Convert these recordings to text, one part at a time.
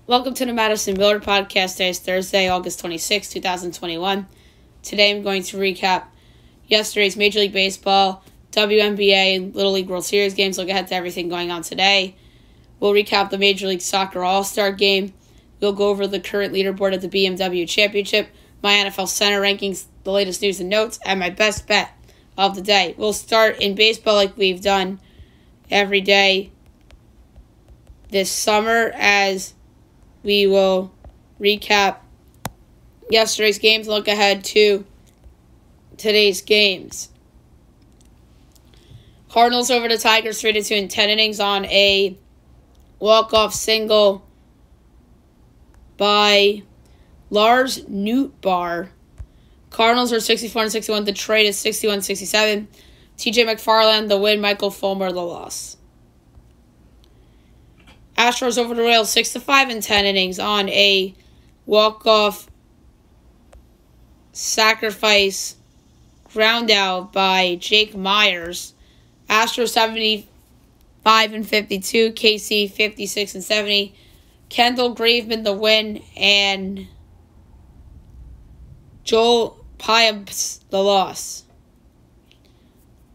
Welcome to the Madison Millard Podcast. Today is Thursday, August 26, 2021. Today I'm going to recap yesterday's Major League Baseball, WNBA, and Little League World Series games. Look ahead to everything going on today. We'll recap the Major League Soccer All-Star Game. We'll go over the current leaderboard of the BMW Championship, my NFL Center rankings, the latest news and notes, and my best bet of the day. We'll start in baseball like we've done every day this summer, as we will recap yesterday's games and look ahead to today's games. Cardinals over the Tigers 3-2 in 10 innings on a walk-off single by Lars Nootbaar. Cardinals are 64-61. Detroit is 61-67. TJ McFarland the win. Michael Fulmer the loss. Astros over the Royals 6-5 in 10 innings on a walk-off sacrifice ground out by Jake Myers. Astros 75-52, KC 56-70. Kendall Graveman the win, and Joel Payamps the loss.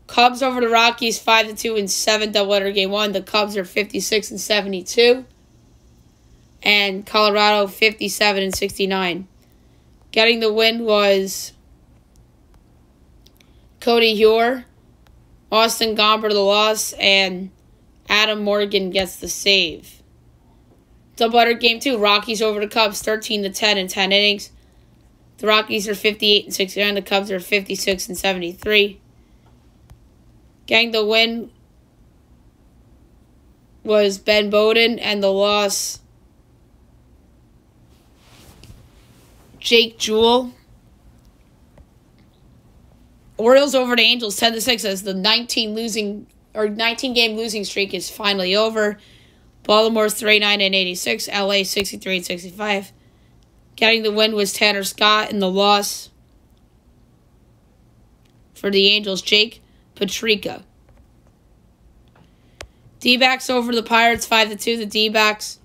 Cubs over the Rockies 5-2 in 7 doubleheader game 1. The Cubs are 56-72. And Colorado 57-69. Getting the win was Cody Heuer, Austin Gomber the loss, and Adam Morgan gets the save. Doubleheader game 2. Rockies over the Cubs 13-10 in 10 innings. The Rockies are 58-69. The Cubs are 56-73. Getting the win was Ben Bowden, and the loss, Jake Jewell. Orioles over the Angels 10-6 as the 19-game losing streak is finally over. Baltimore's 39-86, LA 63-65. Getting the win was Tanner Scott, and the loss for the Angels, Jake Patrica. D-backs over the Pirates 5-2. The D-backs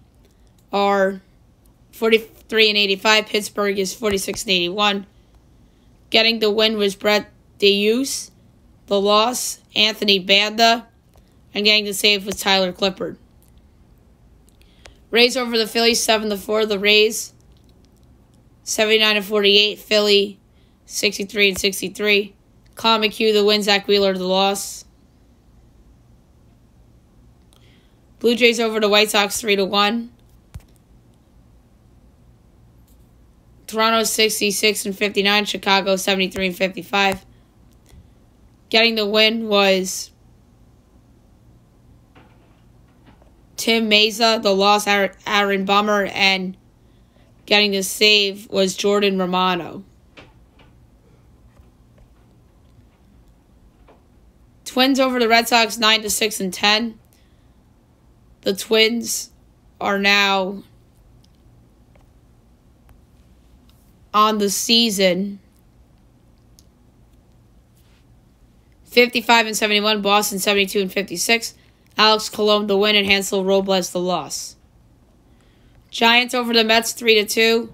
are 43-85. Pittsburgh is 46-81. Getting the win was Brett DeYoos. The loss, Anthony Banda. And getting the save was Tyler Clippard. Rays over the Phillies 7-4. The Rays 79-48. Philly 63-63. Colin McHugh the win, Zach Wheeler the loss. Blue Jays over the White Sox 3-1. Toronto 66-59. Chicago 73-55. Getting the win was Tim Meza. The loss, Aaron Bummer. And getting the save was Jordan Romano. Twins over the Red Sox 9-6 in 10. The Twins are now on the season 55-71. Boston 72-56. Alex Colon the win, and Hansel Robles the loss. Giants over the Mets 3-2.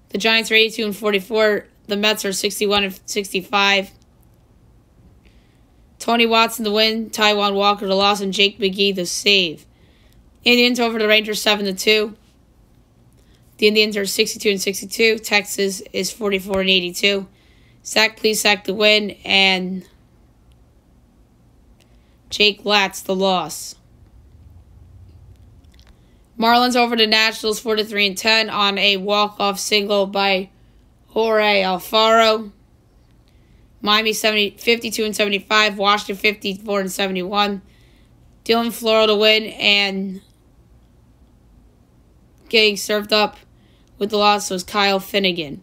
The Giants are 82-44. The Mets are 61-65. Tony Watson the win, Taijuan Walker the loss, and Jake McGee the save. Indians over the Rangers 7-2. The Indians are 62-62. Texas is 44-82. Zach Plesac the win, and Jake Latz the loss. Marlins over the Nationals 4-3-10 on a walk-off single by Jorge Alfaro. Miami 52-75. Washington 54-71. Dylan Floro to win, and getting served up with the loss was Kyle Finnegan.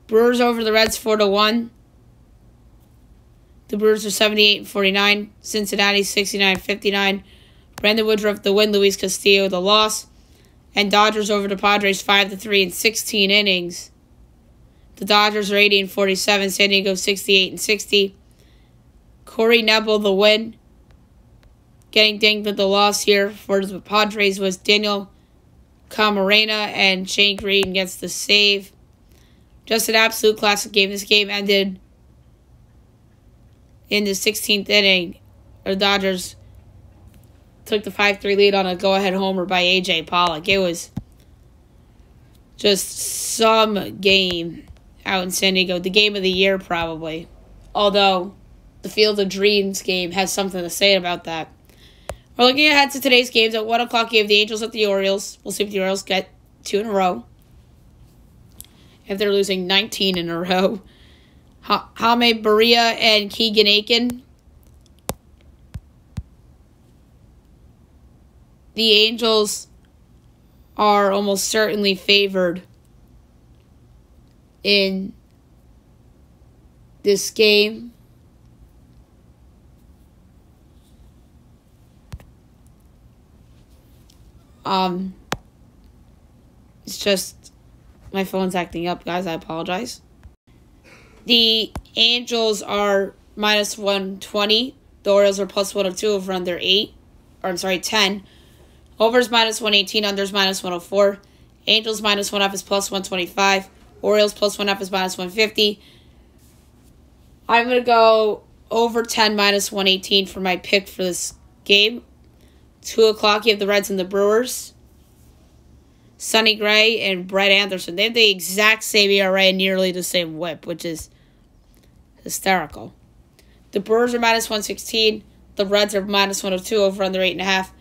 Brewers over the Reds 4-1. The Brewers are 78-49. Cincinnati 69-59. Brandon Woodruff the win. Luis Castillo the loss. And Dodgers over the Padres 5-3 in 16 innings. The Dodgers are 80-47. San Diego 68-60. Corey Nebel the win. Getting dinged with the loss here for the Padres was Daniel Camarena and Shane Green gets the save. Just an absolute classic game. This game ended in the 16th inning. The Dodgers took the 5-3 lead on a go-ahead homer by A.J. Pollock. It was just some game out in San Diego. The game of the year, probably. Although, the Field of Dreams game has something to say about that. We're looking ahead to today's games. At 1 o'clock, you have the Angels at the Orioles. We'll see if the Orioles get 2 in a row. If they're losing 19 in a row. Jaime Barria and Keegan Aiken. The Angels are almost certainly favored in this game. It's just my phone's acting up, guys. I apologize. The Angels are minus 120. The Orioles are plus 102 over under 10. Overs minus 118, unders minus 104. Angels minus 1/2 is plus 125. Orioles plus 1/2 is minus 150. I'm going to go over 10 minus 118 for my pick for this game. 2 o'clock, you have the Reds and the Brewers. Sonny Gray and Brett Anderson. They have the exact same ERA and nearly the same whip, which is hysterical. The Brewers are minus 116. The Reds are minus 102 over under 8.5.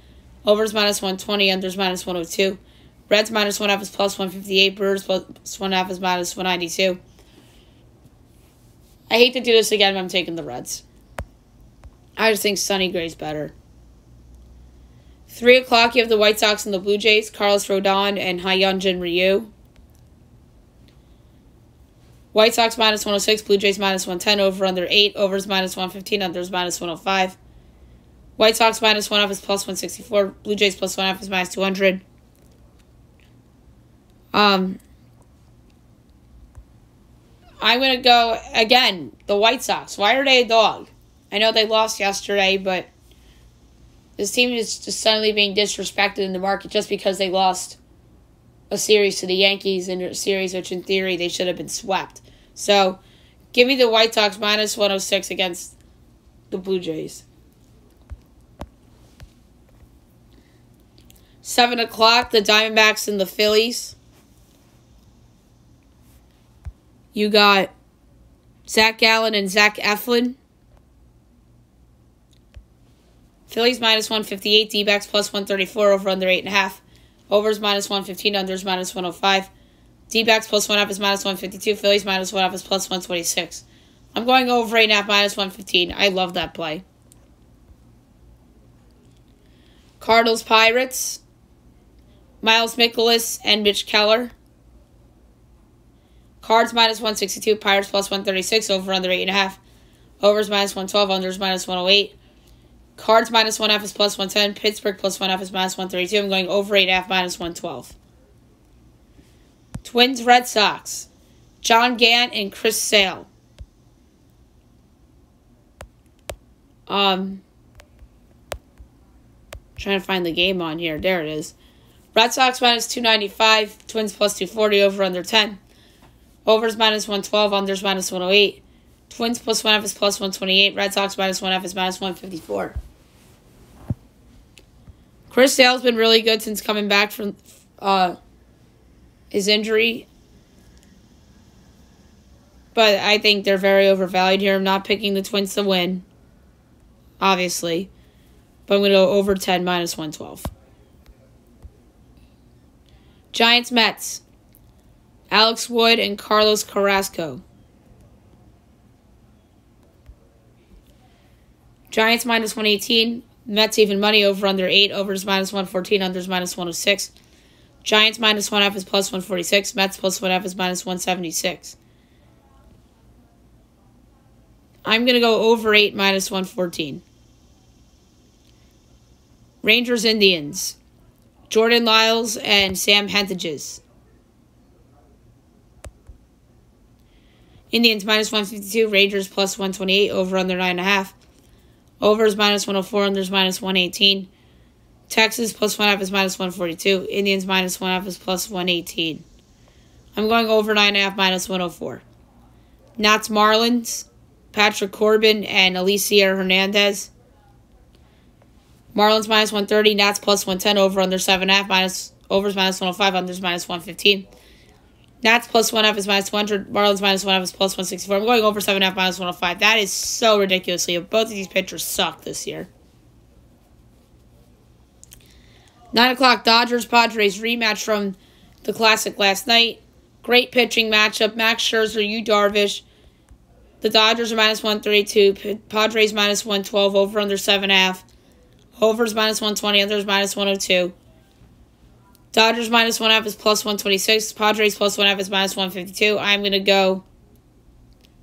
Overs minus 120, unders minus 102. Reds minus 1/2 is plus 158. Brewers plus 1/2 is minus 192. I hate to do this again, but I'm taking the Reds. I just think Sonny Gray's better. 3 o'clock, you have the White Sox and the Blue Jays. Carlos Rodon and Hyunjin Ryu. White Sox minus 106. Blue Jays minus 110. Over under 8. Overs minus 115. Unders minus 105. White Sox minus 1/2 is plus 164. Blue Jays plus 1/2 is minus 200. I'm going to go, again, the White Sox. Why are they a dog? I know they lost yesterday, but this team is just suddenly being disrespected in the market just because they lost a series to the Yankees in a series which, in theory, they should have been swept. So, give me the White Sox minus 106 against the Blue Jays. 7 o'clock, the Diamondbacks and the Phillies. You got Zach Gallen and Zach Eflin. Phillies minus 158, D-backs plus 134, over under 8.5. Overs minus 115, unders minus 105. D-backs plus 1/2 is minus 152. Phillies minus 1/2 is plus 126. I'm going over 8.5 minus 115. I love that play. Cardinals Pirates. Miles Mikolas and Mitch Keller. Cards minus 162. Pirates plus 136. Over under 8.5. Overs minus 112. Unders minus 108. Cards minus 1/2 is plus 110. Pittsburgh plus 1/2 is minus 132. I'm going over 8.5 minus 112. Twins Red Sox. John Gant and Chris Sale. Trying to find the game on here. There it is. Red Sox minus 295. Twins plus 240. Over under 10. Overs minus 112. Unders minus 108. Twins plus 1/2 is plus 128. Red Sox minus 1/2 is minus 154. Chris Sale's been really good since coming back from his injury. But I think they're very overvalued here. I'm not picking the Twins to win, obviously. But I'm going to go over 10 minus 112. Giants Mets. Alex Wood and Carlos Carrasco. Giants minus 118. Mets even money, over under 8. Overs minus 114. Unders minus 106. Giants minus 1/2 is plus 146. Mets plus 1/2 is minus 176. I'm going to go over 8 minus 114. Rangers Indians. Jordan Lyles and Sam Hentages. Indians minus 152. Rangers plus 128. Over under 9.5. Overs minus 104. Unders minus 118. Texas plus 1.5 is minus 142. Indians minus 1.5 is plus 118. I'm going over 9.5 minus 104. Nats Marlins, Patrick Corbin and Alicia Hernandez. Marlins minus 130, Nats plus 110, over under 7.5, overs minus 105, unders minus 115. Nats plus 1.5 is minus 200, Marlins minus 1.5 is plus 164. I'm going over 7.5 minus 105. That is so ridiculously. Both of these pitchers suck this year. 9 o'clock, Dodgers Padres rematch from the Classic last night. Great pitching matchup. Max Scherzer, Yu Darvish. The Dodgers are minus 132. Padres minus 112. Over under 7.5. Overs minus 120. Unders minus 102. Dodgers minus 1.5 is plus 126. Padres plus 1.5 is minus 152. I'm going to go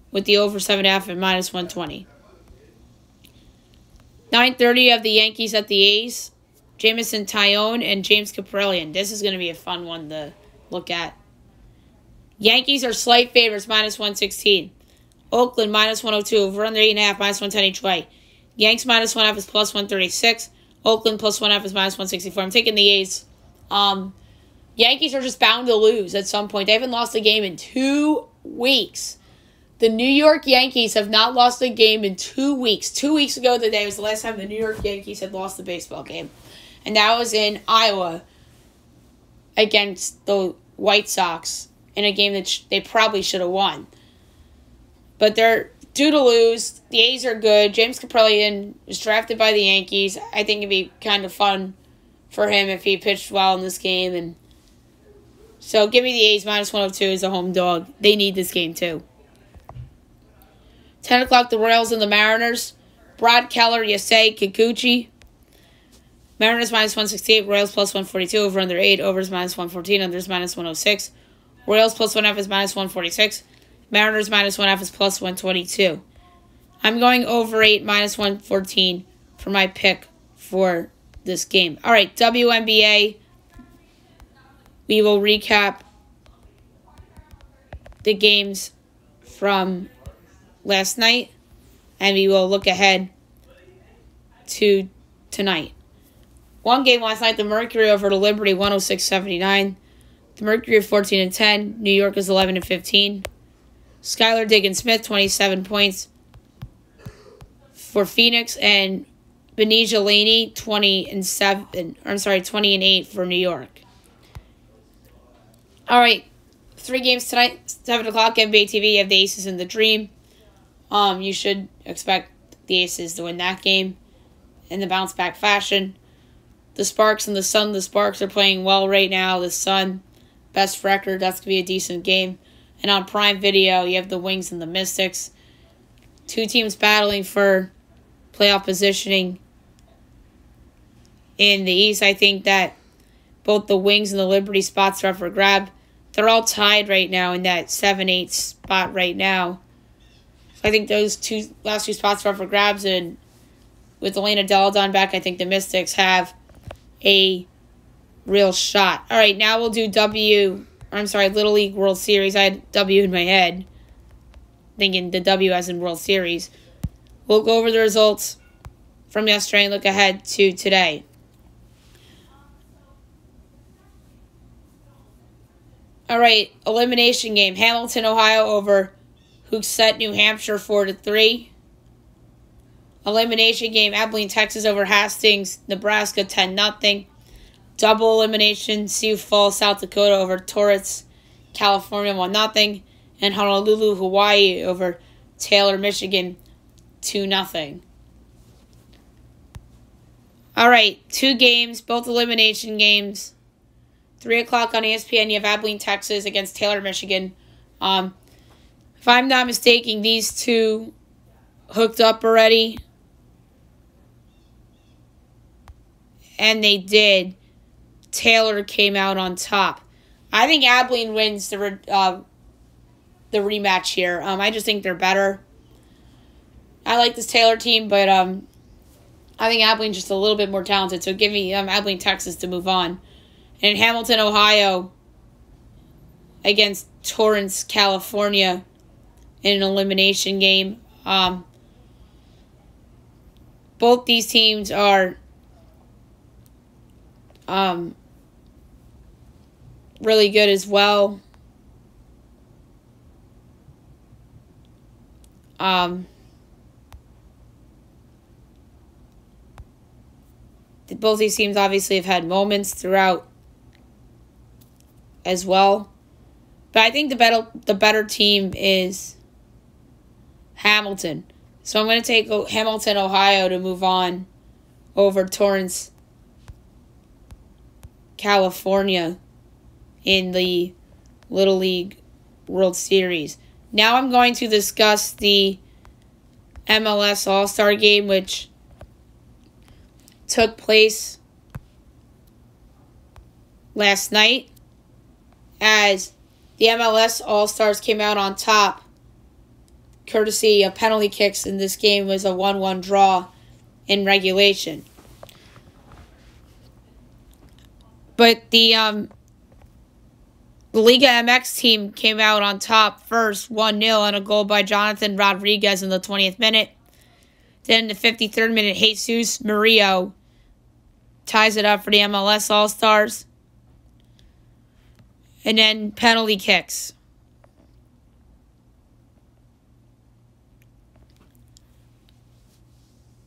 with the over 7.5 and minus 120. 9:30 of the Yankees at the A's. Jameson Taillon and James Kaprielian. This is going to be a fun one to look at. Yankees are slight favorites, minus 116. Oakland, minus 102. Over under 8.5, minus 110 each way. Yanks, minus 1.5 is plus 136. Oakland, plus 1.5 is minus 164. I'm taking the A's. Yankees are just bound to lose at some point. They haven't lost a game in 2 weeks. The New York Yankees have not lost a game in 2 weeks. 2 weeks ago today was the last time the New York Yankees had lost a baseball game. And that was in Iowa against the White Sox in a game that they probably should have won. But they're due to lose. The A's are good. James Kaprielian was drafted by the Yankees. I think it'd be kind of fun for him if he pitched well in this game. And so give me the A's minus 102 as a home dog. They need this game too. 10 o'clock, the Royals and the Mariners. Brad Keller, Yasei Kikuchi. Mariners minus 168, Royals plus 142, over under 8, overs minus 114, unders minus 106. Royals plus 1.5 is minus 146. Mariners minus 1.5 is plus 122. I'm going over 8, minus 114 for my pick for this game. All right, WNBA. We will recap the games from last night, and we will look ahead to tonight. One game last night, the Mercury over the Liberty, 106-79. The Mercury 14-10. New York is 11-15. Skylar Diggins-Smith, 27 points for Phoenix, and Benija Laney, 20-8 for New York. All right, 3 games tonight, 7 o'clock, NBA TV. You have the Aces and the Dream. You should expect the Aces to win that game in the bounce-back fashion. The Sparks and the Sun. The Sparks are playing well right now. The Sun, best record. That's going to be a decent game. And on Prime Video, you have the Wings and the Mystics. 2 teams battling for playoff positioning in the East. I think that both the Wings and the Liberty spots are up for grab. They're all tied right now in that 7-8 spot right now. So I think those last two spots are up for grabs. And with Elena Deladon back, I think the Mystics have a real shot. All right, now we'll do Little League World Series. I had W in my head, thinking the W as in World Series. We'll go over the results from yesterday and look ahead to today. All right, elimination game. Hamilton, Ohio over Hooksett, New Hampshire, 4-3. Elimination game, Abilene, Texas over Hastings, Nebraska, 10-0. Double elimination, Sioux Falls, South Dakota over Torrance, California, 1-0. And Honolulu, Hawaii over Taylor, Michigan, 2-0. All right, 2 games, both elimination games. 3 o'clock on ESPN, you have Abilene, Texas against Taylor, Michigan. If I'm not mistaken, these two hooked up already. And they did. Taylor came out on top. I think Abilene wins the rematch here. I just think they're better. I like this Taylor team, but I think Abilene's just a little bit more talented. So give me Abilene, Texas to move on. And Hamilton, Ohio against Torrance, California in an elimination game. Both these teams are really good as well. Both these teams obviously have had moments throughout as well. But I think the better team is Hamilton. So I'm going to take Hamilton, Ohio to move on over Torrance, California in the Little League World Series. Now I'm going to discuss the MLS All-Star Game, which took place last night as the MLS All-Stars came out on top courtesy of penalty kicks, and this game was a 1-1 draw in regulation. But the Liga MX team came out on top first, 1-0, on a goal by Jonathan Rodriguez in the 20th minute. Then in the 53rd minute, Jesus Murillo ties it up for the MLS All-Stars. And then penalty kicks.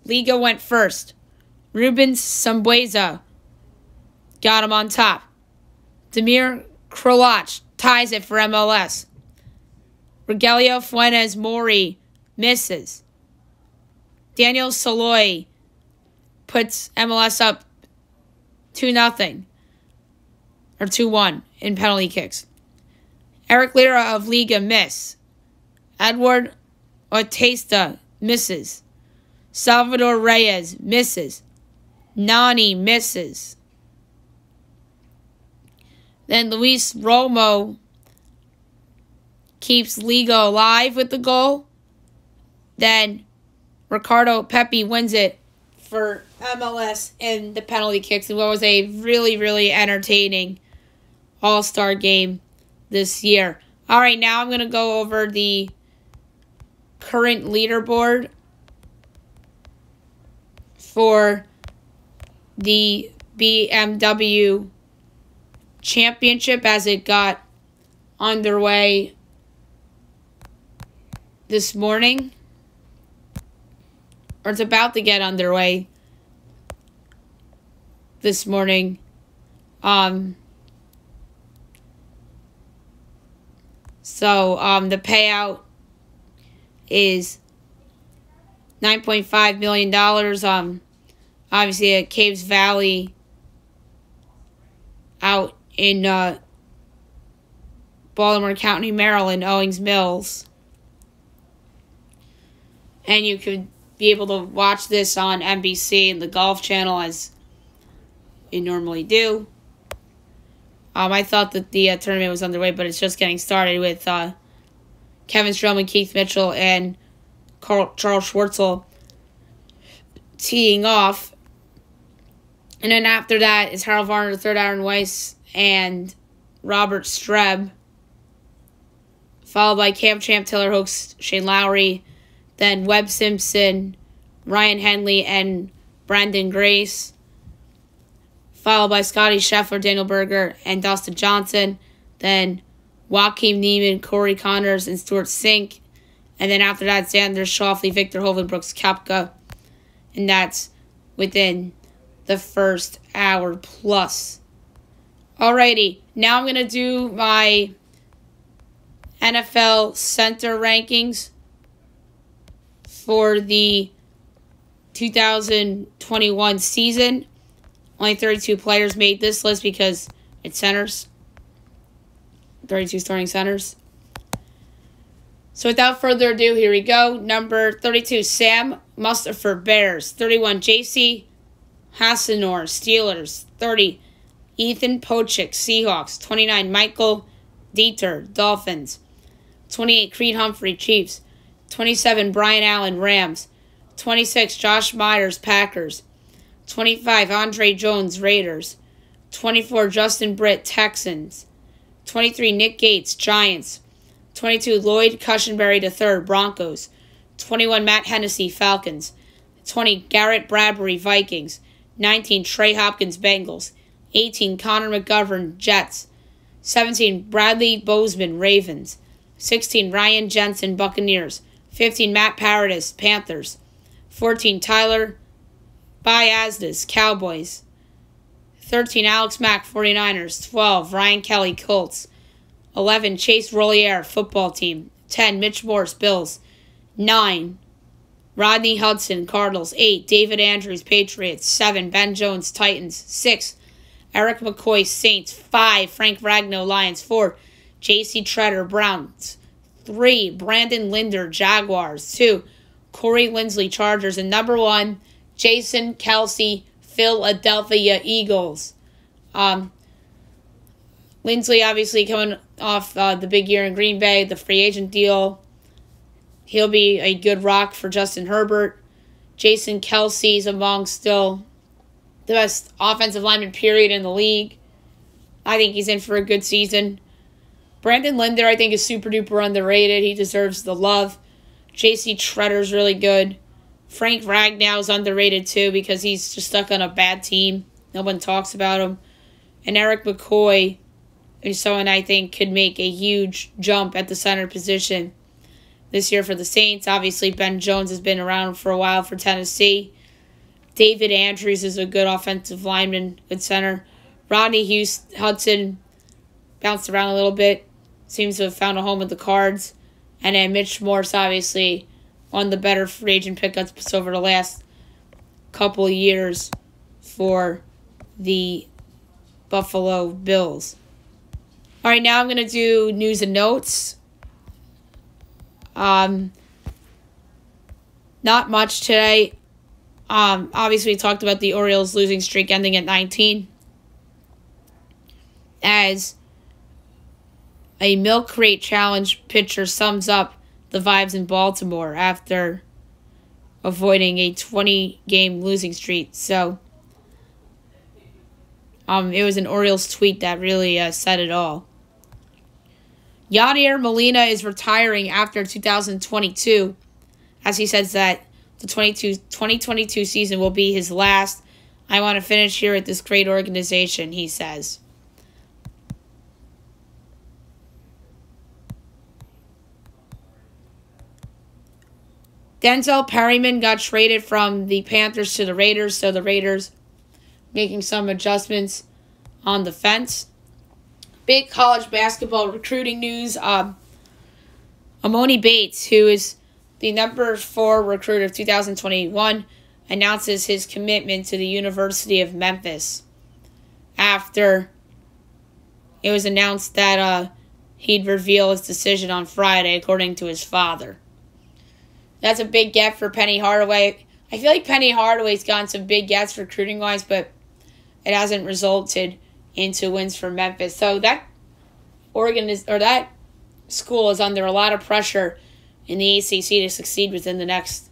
Liga went first. Ruben Sambueza got him on top. Damir Kroloch ties it for MLS. Rogelio Fuentes Mori misses. Daniel Saloy puts MLS up 2-0 or 2-1 in penalty kicks. Eric Lira of Liga miss. Edward Otesta misses. Salvador Reyes misses. Nani misses. Then Luis Romo keeps Liga alive with the goal. Then Ricardo Pepi wins it for MLS in the penalty kicks in what was a really, really entertaining All-Star game this year. All right, now I'm going to go over the current leaderboard for the BMW Championship as it got underway this morning. Or it's about to get underway this morning. The payout is $9.5 million. Obviously at Caves Valley out in Baltimore County, Maryland, Owings Mills. And you could be able to watch this on NBC and the Golf Channel as you normally do. I thought that the tournament was underway, but it's just getting started with Kevin Stroman, Keith Mitchell, and Charles Schwartzel teeing off. And then after that is Harold Varner III, Aaron Weiss, and Robert Streb, followed by Cam Champ, Taylor Hoeks, Shane Lowry, then Webb Simpson, Ryan Henley, and Brandon Grace, followed by Scotty Scheffler, Daniel Berger, and Dustin Johnson, then Joaquin Neiman, Corey Connors, and Stuart Sink, and then after that, Xander Schauffele, Victor Hovland, Brooks Koepka, and that's within the first hour plus. Alrighty, now I'm going to do my NFL center rankings for the 2021 season. Only 32 players made this list because it's centers. 32 starting centers. So without further ado, here we go. Number 32, Sam Mustipher, Bears. 31, J.C. Hassanor, Steelers. 30, Ethan Pochik, Seahawks. 29, Michael Dieter, Dolphins. 28, Creed Humphrey, Chiefs. 27, Brian Allen, Rams. 26, Josh Myers, Packers. 25, Andre Jones, Raiders. 24, Justin Britt, Texans. 23, Nick Gates, Giants. 22, Lloyd Cushenberry III, Broncos. 21, Matt Hennessy, Falcons. 20, Garrett Bradbury, Vikings. 19, Trey Hopkins, Bengals. 18, Connor McGovern, Jets. 17, Bradley Bozeman, Ravens. 16, Ryan Jensen, Buccaneers. 15, Matt Paradis, Panthers. 14, Tyler Biasdas, Cowboys. 13, Alex Mack, 49ers. 12, Ryan Kelly, Colts. 11, Chase Rollier, football team. 10, Mitch Morse, Bills. 9, Rodney Hudson, Cardinals. 8, David Andrews, Patriots. 7, Ben Jones, Titans. 6, Eric McCoy, Saints. 5, Frank Ragnow, Lions. 4, J.C. Treader, Browns. 3, Brandon Linder, Jaguars. 2, Corey Linsley, Chargers. And number 1, Jason Kelsey, Philadelphia Eagles. Linsley obviously coming off the big year in Green Bay, the free agent deal. He'll be a good rock for Justin Herbert. Jason Kelsey's among still the best offensive lineman period in the league. I think he's in for a good season. Brandon Linder, I think, is super duper underrated. He deserves the love. J.C. Treader's really good. Frank Ragnow is underrated too because he's just stuck on a bad team. No one talks about him. And Eric McCoy is someone I think could make a huge jump at the center position this year for the Saints. Obviously, Ben Jones has been around for a while for Tennessee. David Andrews is a good offensive lineman, good center. Rodney Hudson bounced around a little bit. Seems to have found a home with the Cards. And then Mitch Morse, obviously, one of the better free agent pickups over the last couple of years for the Buffalo Bills. All right, now I'm going to do news and notes. Not much today. Obviously, we talked about the Orioles losing streak ending at 19. As a milk crate challenge pitcher sums up the vibes in Baltimore after avoiding a 20-game losing streak. So, it was an Orioles tweet that really said it all. Yadier Molina is retiring after 2022, as he says that the 2022 season will be his last. I want to finish here at this great organization, he says. Denzel Perryman got traded from the Panthers to the Raiders, so the Raiders making some adjustments on the fence. Big college basketball recruiting news. Amoni Bates, who is the number 4 recruit of 2021, announces his commitment to the University of Memphis after it was announced that he'd reveal his decision on Friday, according to his father. That's a big get for Penny Hardaway. I feel like Penny Hardaway's gotten some big gets recruiting-wise, but it hasn't resulted into wins for Memphis. So that that school is under a lot of pressure in the ACC to succeed within the next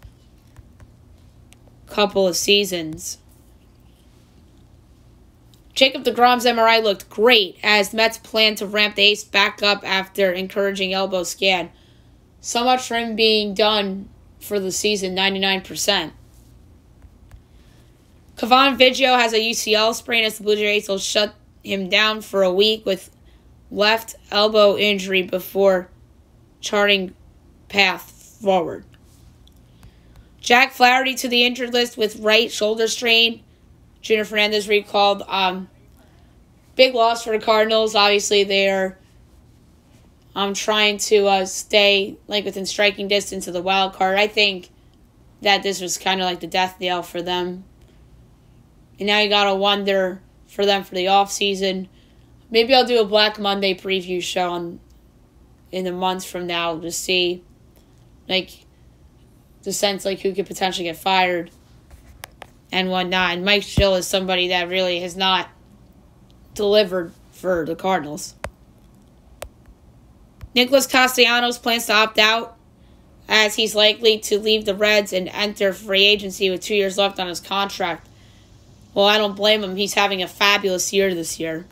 couple of seasons. Jacob deGrom's MRI looked great as Mets plan to ramp the ace back up after encouraging elbow scan. So much for him being done for the season, 99%. Kevon Biggio has a UCL sprain as the Blue Jays will shut him down for a week with left elbow injury before charting path forward. Jack Flaherty to the injured list with right shoulder strain. Junior Fernandez recalled. Big loss for the Cardinals. Obviously, they're trying to stay within striking distance of the wild card. I think that this was kind of like the death knell for them. And now you got to wonder for them for the offseason. Maybe I'll do a Black Monday preview show in the months from now to see, the sense, who could potentially get fired and whatnot. And Mike Schill is somebody that really has not delivered for the Cardinals. Nicholas Castellanos plans to opt out as he's likely to leave the Reds and enter free agency with 2 years left on his contract. Well, I don't blame him. He's having a fabulous year this year.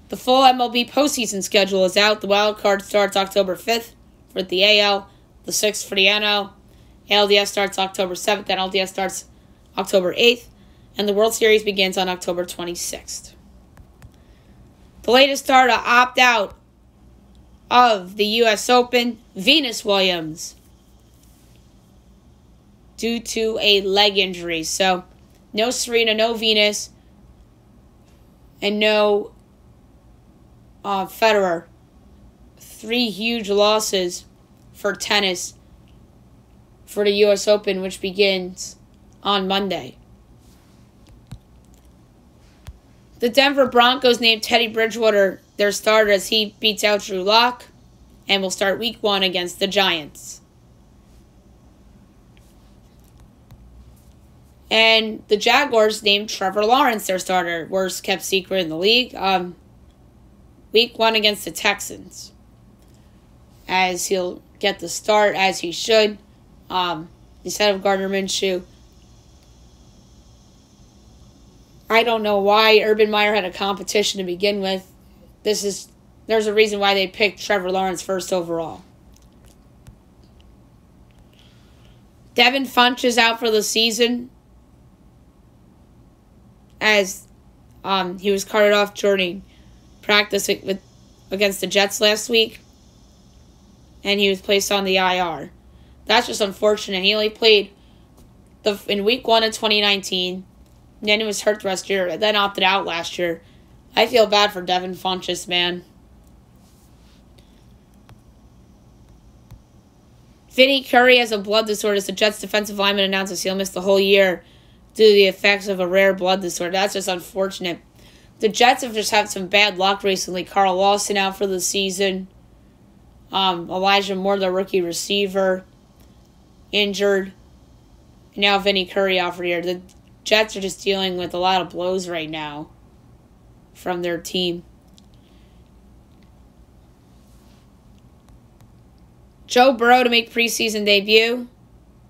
The full MLB postseason schedule is out. The wild card starts October 5th for the AL, the 6th for the NL. ALDS starts October 7th, NLDS starts October 8th, and the World Series begins on October 26th. The latest star to opt out of the U.S. Open, Venus Williams, due to a leg injury. So, no Serena, no Venus, and no Federer. 3 huge losses for tennis for the U.S. Open, which begins on Monday. The Denver Broncos named Teddy Bridgewater their starter as he beats out Drew Lock and will start Week 1 against the Giants. And the Jaguars named Trevor Lawrence their starter, worst kept secret in the league, Week 1 against the Texans, as he'll get the start as he should, instead of Gardner Minshew. I don't know why Urban Meyer had a competition to begin with. There's a reason why they picked Trevor Lawrence first overall. Devin Funch is out for the season, as he was carted off during practice against the Jets last week, and he was placed on the IR. That's just unfortunate. He only played in Week 1 of 2019. Then he was hurt the rest of the year, then opted out last year. I feel bad for Devin Funchess, man. Vinny Curry has a blood disorder. The Jets defensive lineman announces he'll miss the whole year due to the effects of a rare blood disorder. That's just unfortunate. The Jets have just had some bad luck recently. Carl Lawson out for the season. Elijah Moore, the rookie receiver, injured. And now Vinny Curry out for the year. The Jets are just dealing with a lot of blows right now from their team. Joe Burrow to make preseason debut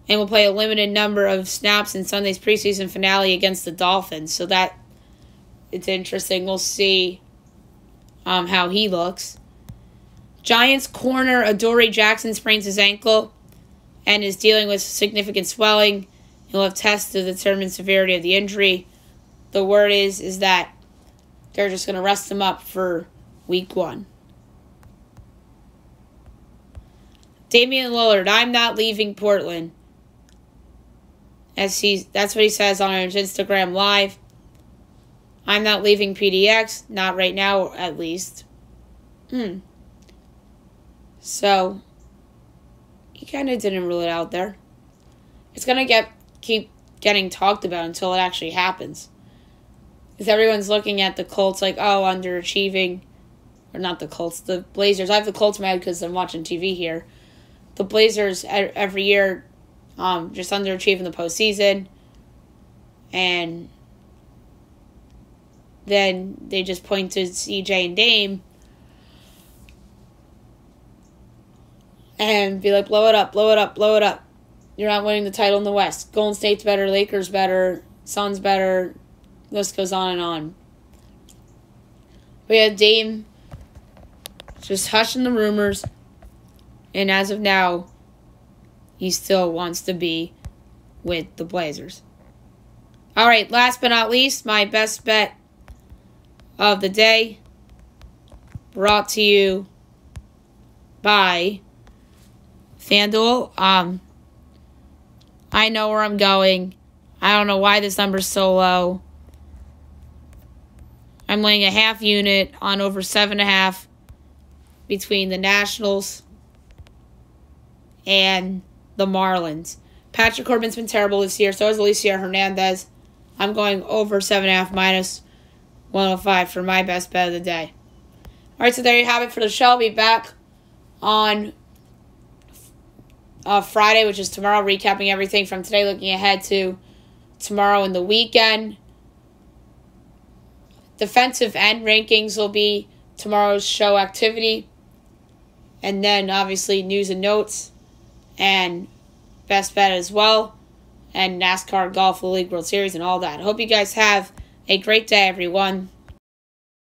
and will play a limited number of snaps in Sunday's preseason finale against the Dolphins. So it's interesting. We'll see how he looks. Giants corner Adoree Jackson sprains his ankle and is dealing with significant swelling. He'll have tests to determine severity of the injury. The word is that they're just going to rest him up for Week 1. Damian Lillard, I'm not leaving Portland. That's what he says on his Instagram Live. I'm not leaving PDX, not right now at least. So, he kind of didn't rule it out there. It's going to keep getting talked about until it actually happens. Because everyone's looking at the Colts like, oh, underachieving. Or not the Colts, the Blazers. I have the Colts in my head because I'm watching TV here. The Blazers every year just underachieve in the postseason. And then they just point to CJ and Dame and be like, blow it up, blow it up, blow it up. You're not winning the title in the West. Golden State's better, Lakers better, Suns better. List goes on and on. We had Dame just hushing the rumors. And as of now, he still wants to be with the Blazers. All right, last but not least, my best bet of the day, brought to you by FanDuel. I know where I'm going. I don't know why this number's so low. I'm laying a half unit on over 7.5 between the Nationals and the Marlins. Patrick Corbin's been terrible this year. So is Alicia Hernandez. I'm going over 7.5 minus 105 for my best bet of the day. All right, so there you have it for the show. I'll be back on Friday, which is tomorrow, recapping everything from today, looking ahead to tomorrow and the weekend. Defensive end rankings will be tomorrow's show activity. And then, obviously, news and notes and best bet as well. And NASCAR, Golf, Little League World Series, and all that. I hope you guys have a great day, everyone.